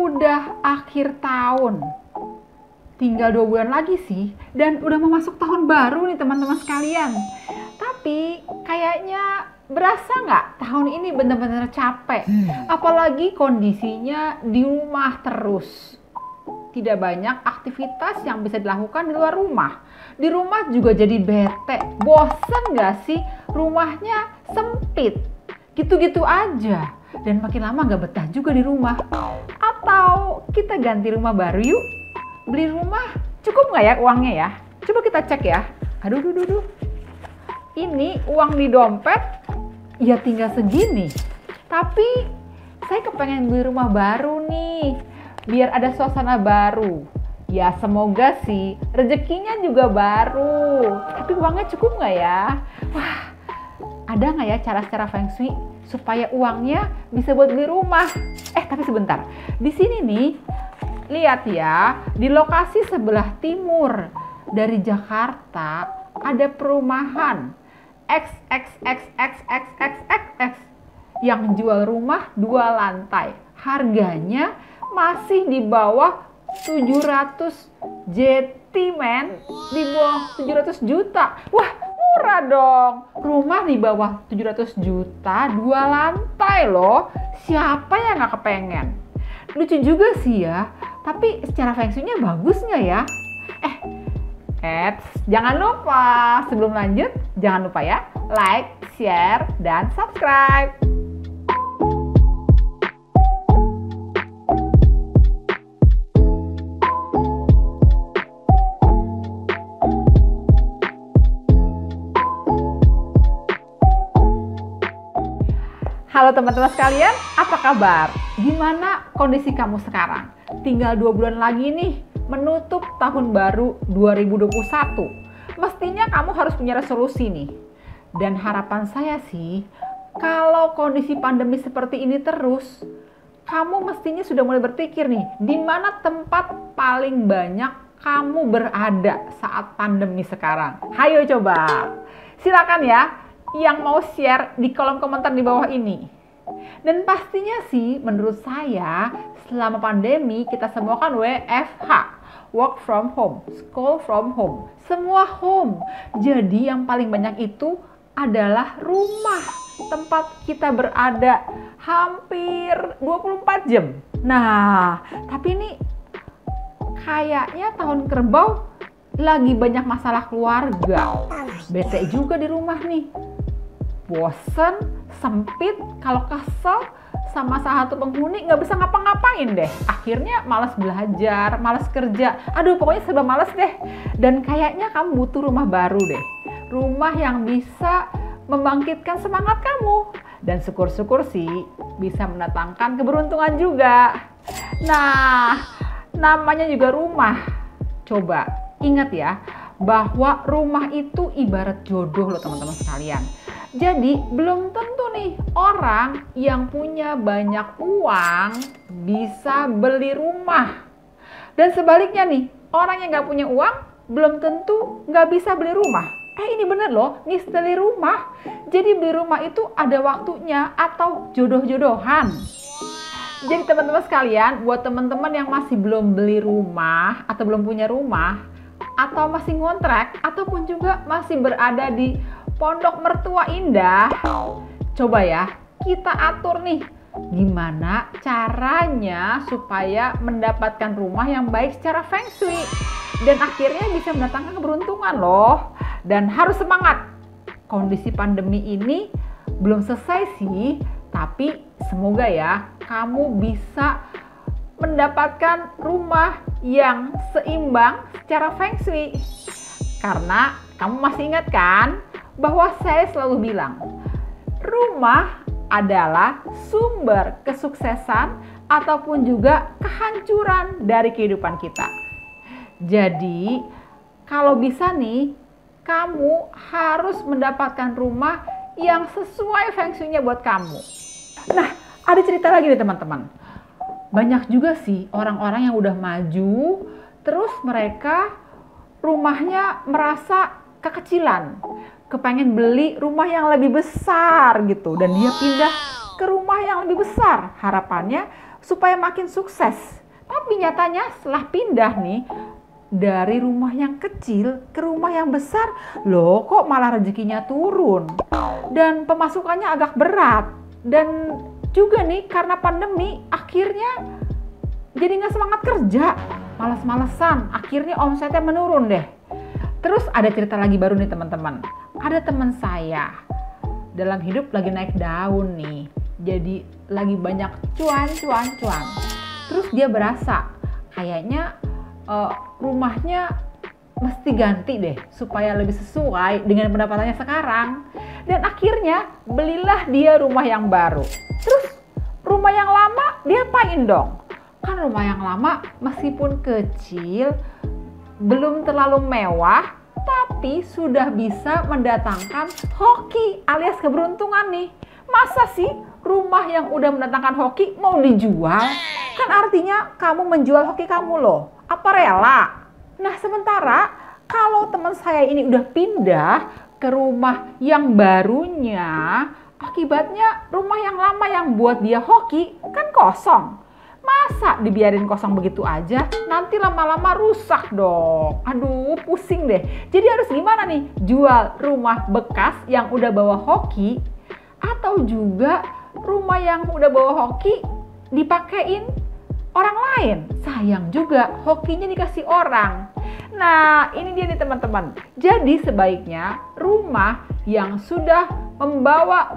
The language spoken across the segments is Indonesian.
Udah akhir tahun. Tinggal 2 bulan lagi sih. Dan udah mau masuk tahun baru nih teman-teman sekalian. Tapi kayaknya berasa nggak tahun ini benar-benar capek. Apalagi kondisinya di rumah terus. Tidak banyak aktivitas yang bisa dilakukan di luar rumah. Di rumah juga jadi bete. Bosen nggak sih? Rumahnya sempit. Gitu-gitu aja. Dan makin lama nggak betah juga di rumah. Atau kita ganti rumah baru yuk. Beli rumah cukup nggak ya uangnya ya? Coba kita cek ya. Aduh. Ini uang di dompet ya tinggal segini. Tapi saya kepengen beli rumah baru nih. Biar ada suasana baru. Ya semoga sih rezekinya juga baru. Tapi uangnya cukup nggak ya? Wah, ada nggak ya cara-cara feng shui supaya uangnya bisa buat beli rumah? Tapi sebentar. Di sini nih, lihat ya, di lokasi sebelah timur dari Jakarta ada perumahan XXXXXXXX yang jual rumah 2 lantai. Harganya masih di bawah 700 JT men, di bawah 700 juta. Wah, murah dong. Rumah di bawah 700 juta, 2 lantai loh. Siapa yang gak kepengen? Lucu juga sih ya, tapi secara feng shui-nya bagus nggak ya? Jangan lupa, sebelum lanjut, jangan lupa ya, like, share, dan subscribe. Halo teman-teman sekalian, apa kabar? Gimana kondisi kamu sekarang? Tinggal 2 bulan lagi nih, menutup tahun baru 2021. Mestinya kamu harus punya resolusi nih. Dan harapan saya sih, kalau kondisi pandemi seperti ini terus, kamu mestinya sudah mulai berpikir nih, di mana tempat paling banyak kamu berada saat pandemi sekarang. Hayo coba, silakan ya. Yang mau share di kolom komentar di bawah ini. Dan pastinya sih menurut saya selama pandemi kita semua kan WFH, work from home, school from home, semua home. Jadi yang paling banyak itu adalah rumah, tempat kita berada hampir 24 jam. Nah, tapi ini kayaknya tahun kerbau lagi banyak masalah keluarga. Bete juga di rumah nih. Bosen, sempit, kalau kesel sama salah satu penghuni nggak bisa ngapa-ngapain deh. Akhirnya malas belajar, malas kerja. Aduh, pokoknya serba malas deh. Dan kayaknya kamu butuh rumah baru deh. Rumah yang bisa membangkitkan semangat kamu. Dan syukur-syukur sih bisa mendatangkan keberuntungan juga. Nah, namanya juga rumah. Coba ingat ya, bahwa rumah itu ibarat jodoh loh teman-teman sekalian. Jadi belum tentu nih orang yang punya banyak uang bisa beli rumah. Dan sebaliknya nih, orang yang gak punya uang belum tentu gak bisa beli rumah. Ini bener loh, misteri rumah. Jadi beli rumah itu ada waktunya atau jodoh-jodohan. Jadi teman-teman sekalian, buat teman-teman yang masih belum beli rumah atau belum punya rumah, atau masih ngontrak, ataupun juga masih berada di pondok mertua indah, coba ya kita atur nih gimana caranya supaya mendapatkan rumah yang baik secara feng shui dan akhirnya bisa mendatangkan keberuntungan loh. Dan harus semangat, kondisi pandemi ini belum selesai sih, tapi semoga ya kamu bisa mendapatkan rumah yang seimbang secara feng shui. Karena kamu masih ingat kan bahwa saya selalu bilang, rumah adalah sumber kesuksesan ataupun juga kehancuran dari kehidupan kita. Jadi, kalau bisa nih, kamu harus mendapatkan rumah yang sesuai feng shui-nya buat kamu. Nah, ada cerita lagi nih teman-teman. Banyak juga sih orang-orang yang udah maju, terus mereka rumahnya merasa kekecilan. Kepengen beli rumah yang lebih besar gitu, dan dia pindah ke rumah yang lebih besar. Harapannya supaya makin sukses. Tapi nyatanya setelah pindah nih dari rumah yang kecil ke rumah yang besar, loh kok malah rezekinya turun dan pemasukannya agak berat. Dan juga nih karena pandemi akhirnya jadi nggak semangat kerja, malas-malesan, akhirnya omsetnya menurun deh. Terus ada cerita lagi baru nih teman-teman. Ada teman saya dalam hidup lagi naik daun nih, jadi lagi banyak cuan. Terus dia berasa kayaknya rumahnya mesti ganti deh supaya lebih sesuai dengan pendapatannya sekarang. Dan akhirnya belilah dia rumah yang baru. Terus rumah yang lama dia apain dong? Kan rumah yang lama meskipun kecil, belum terlalu mewah, tapi sudah bisa mendatangkan hoki alias keberuntungan nih. Masa sih rumah yang udah mendatangkan hoki mau dijual? Kan artinya kamu menjual hoki kamu loh. Apa rela? Nah sementara kalau teman saya ini udah pindah ke rumah yang barunya, akibatnya rumah yang lama yang buat dia hoki kan kosong. Masa dibiarin kosong begitu aja? Nanti lama-lama rusak dong. Aduh, pusing deh. Jadi harus gimana nih? Jual rumah bekas yang udah bawa hoki, atau juga rumah yang udah bawa hoki dipakein orang lain? Sayang juga, hokinya dikasih orang. Nah, ini dia nih teman-teman. Jadi sebaiknya rumah yang sudah membawa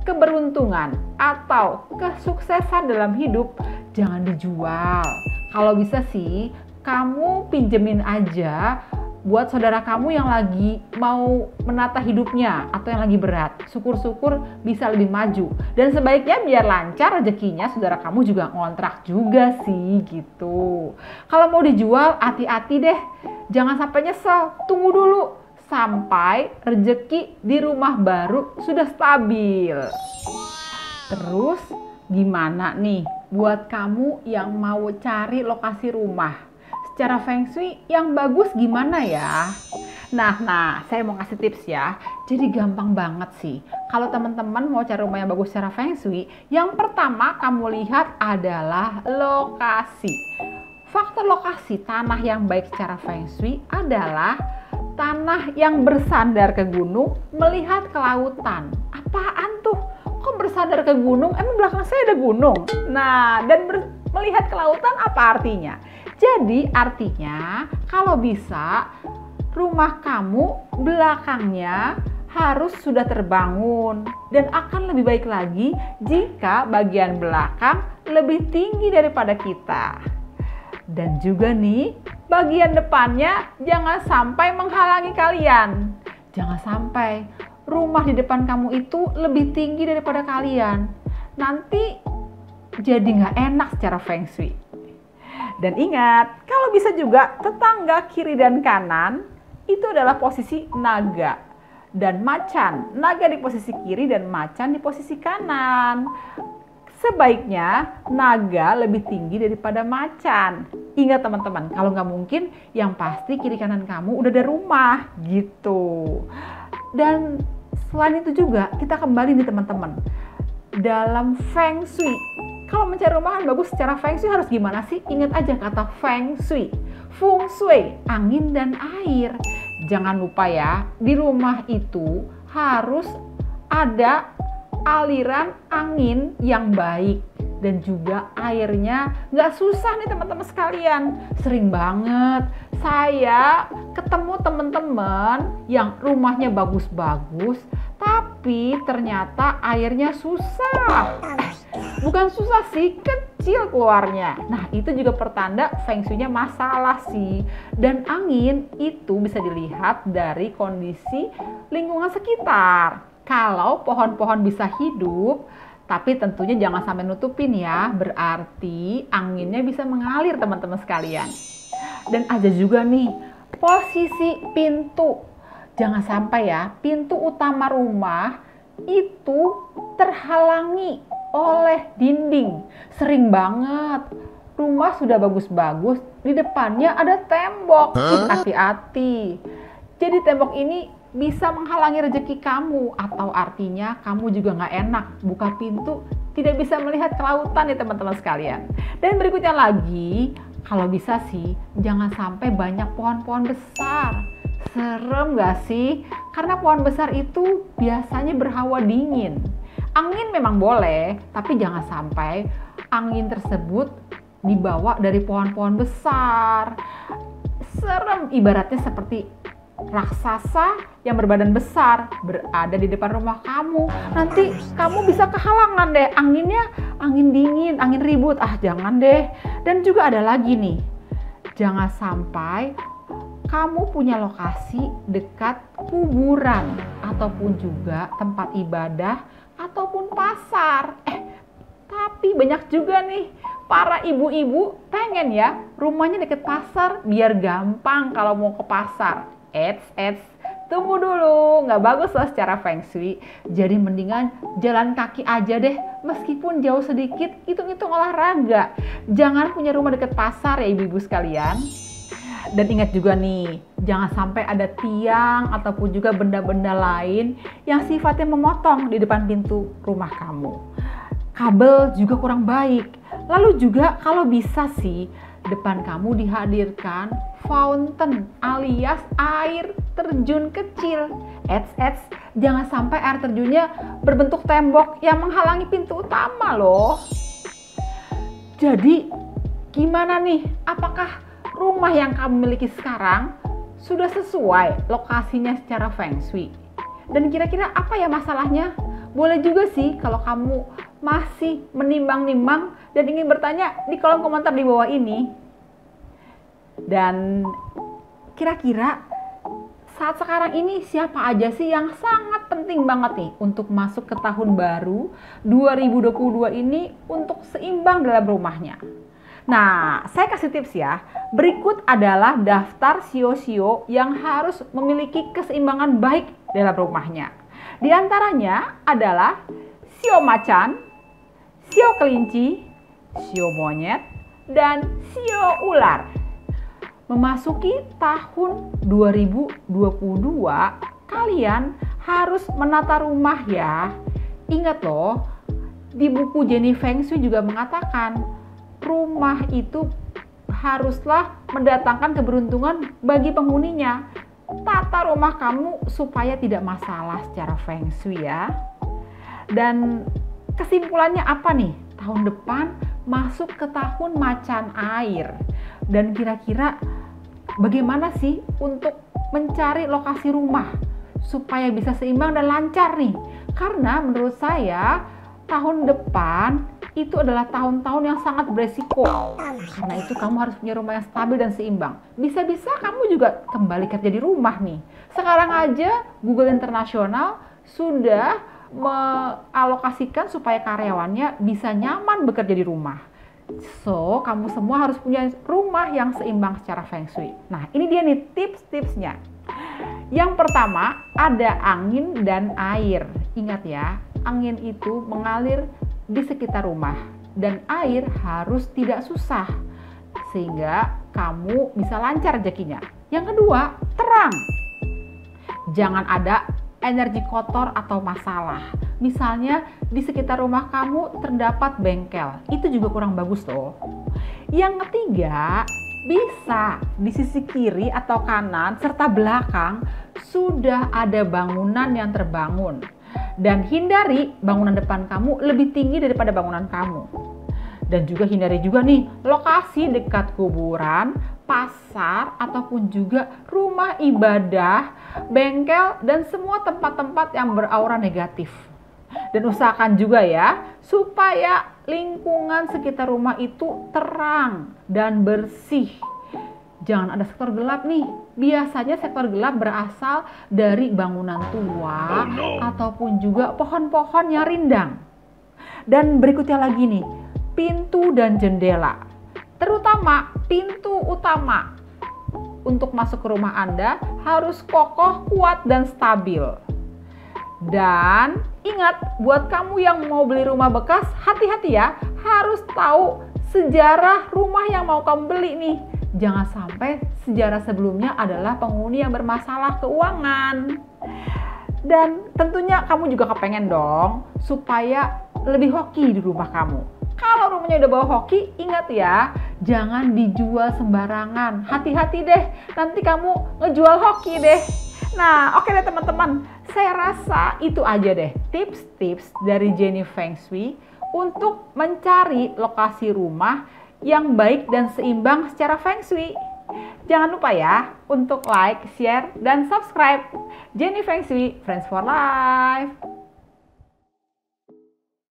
keberuntungan atau kesuksesan dalam hidup jangan dijual. Kalau bisa sih kamu pinjemin aja buat saudara kamu yang lagi mau menata hidupnya atau yang lagi berat. Syukur-syukur bisa lebih maju. Dan sebaiknya biar lancar rezekinya, saudara kamu juga ngontrak juga sih gitu. Kalau mau dijual hati-hati deh. Jangan sampai nyesel. Tunggu dulu sampai rezeki di rumah baru sudah stabil. Terus gimana nih buat kamu yang mau cari lokasi rumah secara feng shui yang bagus gimana ya? Nah, saya mau kasih tips ya. Jadi gampang banget sih. Kalau teman-teman mau cari rumah yang bagus secara feng shui, yang pertama kamu lihat adalah lokasi. Faktor lokasi tanah yang baik secara feng shui adalah tanah yang bersandar ke gunung melihat ke lautan. Apaan tuh? Kok bersandar ke gunung? Emang belakang saya ada gunung? Nah, dan melihat ke lautan apa artinya? Jadi artinya kalau bisa rumah kamu belakangnya harus sudah terbangun dan akan lebih baik lagi jika bagian belakang lebih tinggi daripada kita. Dan juga nih bagian depannya jangan sampai menghalangi kalian. Jangan sampai rumah di depan kamu itu lebih tinggi daripada kalian. Nanti jadi nggak enak secara feng shui. Dan ingat, kalau bisa juga tetangga kiri dan kanan itu adalah posisi naga dan macan. Naga di posisi kiri dan macan di posisi kanan. Sebaiknya naga lebih tinggi daripada macan. Ingat teman-teman, kalau nggak mungkin yang pasti kiri kanan kamu udah ada rumah gitu. Dan selain itu juga kita kembali nih teman-teman. Dalam feng shui, kalau mencari rumah yang bagus secara feng shui harus gimana sih? Ingat aja kata feng shui. Feng shui, angin dan air. Jangan lupa ya, di rumah itu harus ada aliran angin yang baik. Dan juga airnya nggak susah nih teman-teman sekalian. Sering banget saya ketemu teman-teman yang rumahnya bagus-bagus, tapi ternyata airnya susah. Bukan susah sih, kecil keluarnya. Nah itu juga pertanda feng shui-nya masalah sih. Dan angin itu bisa dilihat dari kondisi lingkungan sekitar. Kalau pohon-pohon bisa hidup, tapi tentunya jangan sampai nutupin ya. Berarti anginnya bisa mengalir teman-teman sekalian. Dan ada juga nih posisi pintu. Jangan sampai ya pintu utama rumah itu terhalangi oleh dinding. Sering banget rumah sudah bagus-bagus, di depannya ada tembok. Hati-hati. Jadi tembok ini bisa menghalangi rezeki kamu, atau artinya kamu juga nggak enak buka pintu, tidak bisa melihat ke lautan nih teman-teman sekalian. Dan berikutnya lagi, kalau bisa sih jangan sampai banyak pohon-pohon besar. Serem gak sih? Karena pohon besar itu biasanya berhawa dingin. Angin memang boleh, tapi jangan sampai angin tersebut dibawa dari pohon-pohon besar. Serem, ibaratnya seperti raksasa yang berbadan besar berada di depan rumah kamu. Nanti kamu bisa kehalangan deh, anginnya angin dingin, angin ribut. Jangan deh. Dan juga ada lagi nih, jangan sampai kamu punya lokasi dekat kuburan ataupun juga tempat ibadah ataupun pasar. Tapi banyak juga nih para ibu-ibu pengen ya rumahnya deket pasar biar gampang kalau mau ke pasar. Tunggu dulu, nggak bagus loh secara feng shui. Jadi mendingan jalan kaki aja deh, meskipun jauh sedikit, hitung-hitung olahraga. Jangan punya rumah deket pasar ya ibu-ibu sekalian. Dan ingat juga nih, jangan sampai ada tiang ataupun juga benda-benda lain yang sifatnya memotong di depan pintu rumah kamu. Kabel juga kurang baik. Lalu juga kalau bisa sih, depan kamu dihadirkan fountain alias air terjun kecil. Jangan sampai air terjunnya berbentuk tembok yang menghalangi pintu utama loh. Jadi gimana nih? Apakah rumah yang kamu miliki sekarang sudah sesuai lokasinya secara feng shui? Dan kira-kira apa ya masalahnya? Boleh juga sih kalau kamu masih menimbang-nimbang dan ingin bertanya di kolom komentar di bawah ini. Dan kira-kira saat sekarang ini siapa aja sih yang sangat penting banget nih untuk masuk ke tahun baru 2022 ini untuk seimbang dalam rumahnya? Nah, saya kasih tips ya. Berikut adalah daftar sio-sio yang harus memiliki keseimbangan baik dalam rumahnya. Di antaranya adalah sio macan, sio kelinci, sio monyet, dan sio ular. Memasuki tahun 2022, kalian harus menata rumah ya. Ingat loh, di buku Jenny Feng Shui juga mengatakan, rumah itu haruslah mendatangkan keberuntungan bagi penghuninya. Tata rumah kamu supaya tidak masalah secara Feng Shui ya. Dan kesimpulannya apa nih? Tahun depan masuk ke tahun macan air. Dan kira-kira bagaimana sih untuk mencari lokasi rumah supaya bisa seimbang dan lancar nih? Karena menurut saya tahun depan itu adalah tahun-tahun yang sangat beresiko. Karena itu kamu harus punya rumah yang stabil dan seimbang. Bisa-bisa kamu juga kembali kerja di rumah nih. Sekarang aja Google Internasional sudah mengalokasikan supaya karyawannya bisa nyaman bekerja di rumah. So, kamu semua harus punya rumah yang seimbang secara feng shui. Nah, ini dia nih tips-tipsnya. Yang pertama, ada angin dan air. Ingat ya, angin itu mengalir di sekitar rumah dan air harus tidak susah sehingga kamu bisa lancar rezekinya. Yang kedua, terang. Jangan ada energi kotor atau masalah. Misalnya di sekitar rumah kamu terdapat bengkel, itu juga kurang bagus loh. Yang ketiga, bisa di sisi kiri atau kanan serta belakang sudah ada bangunan yang terbangun. Dan hindari bangunan depan kamu lebih tinggi daripada bangunan kamu. Dan juga hindari juga nih lokasi dekat kuburan, pasar, ataupun juga rumah ibadah, bengkel, dan semua tempat-tempat yang beraura negatif. Dan usahakan juga ya, supaya lingkungan sekitar rumah itu terang dan bersih. Jangan ada sektor gelap nih. Biasanya sektor gelap berasal dari bangunan tua ataupun juga pohon-pohon yang rindang. Dan berikutnya lagi nih, pintu dan jendela. Terutama pintu utama untuk masuk ke rumah Anda harus kokoh, kuat, dan stabil. Dan ingat, buat kamu yang mau beli rumah bekas, hati-hati ya, harus tahu sejarah rumah yang mau kamu beli nih. Jangan sampai sejarah sebelumnya adalah penghuni yang bermasalah keuangan. Dan tentunya kamu juga kepengen dong supaya lebih hoki di rumah kamu. Kalau rumahnya udah bawa hoki, ingat ya, jangan dijual sembarangan. Hati-hati deh, nanti kamu ngejual hoki deh. Nah, oke deh teman-teman, saya rasa itu aja deh tips-tips dari Jenny Feng Shui untuk mencari lokasi rumah yang baik dan seimbang secara Feng Shui. Jangan lupa ya untuk like, share, dan subscribe. Jenny Feng Shui, Friends for Life.